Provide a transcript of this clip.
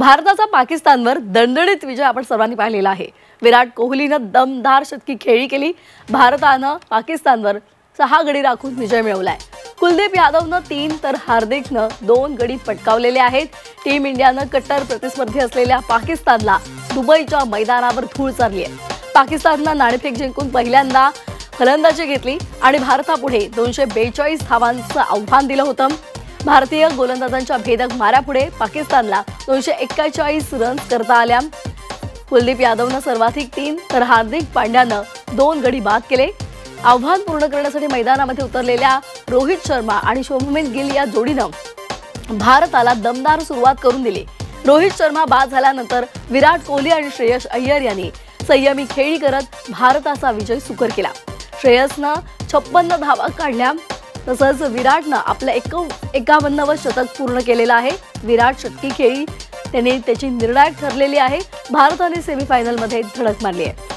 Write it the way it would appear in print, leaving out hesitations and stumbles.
भारताचा पाकिस्तानवर दणदणीत विजय आपण सर्वांनी पाहिलेला आहे। विराट कोहलीनं दमदार शतकी खेळी केली। भारतानं पाकिस्तानवर 6 गडी राखून विजय मिळवलाय। कुलदीप यादवनं 3 तर हार्दिकनं 2 गडी पटकावलेले आहेत। टीम इंडियानं कट्टर प्रतिस्पर्धी असलेल्या पाकिस्तानला दुबईच्या मैदानावर धूळ चारली आहे। पाकिस्ताननं नाणेफेक जिंकून पहिल्यांदा फलंदाजी घेतली आणि भारतापुढे 242 धावांचं आव्हान दिलं होतं। भारतीय गोलंदाजांच्या भेदक माऱ्यापुढे पाकिस्तानला 241 रन्स करता आल्या। कुलदीप यादवनं सर्वाधिक 3 तर हार्दिक पांड्यानं 2 गडी बाद केले। आव्हान पूर्ण करण्यासाठी मैदानामध्ये उतरलेल्या रोहित शर्मा आणि शुभमन गिल या जोडीनं भारताला दमदार सुरुवात करून दिली। रोहित शर्मा बाद झाल्यानंतर विराट कोहली आणि श्रेयस अय्यर यांनी संयमी खेळी करत भारताचा विजय सुकर केला। श्रेयसनं 56 धावा काढल्या, तसंच विराटनं आपलं 51वं शतक पूर्ण केलेलं आहे। विराट शतकी खेळी त्याची निर्णायक ठरलेली आहे। भारताने सेमीफायनलमध्ये धडक मारली आहे।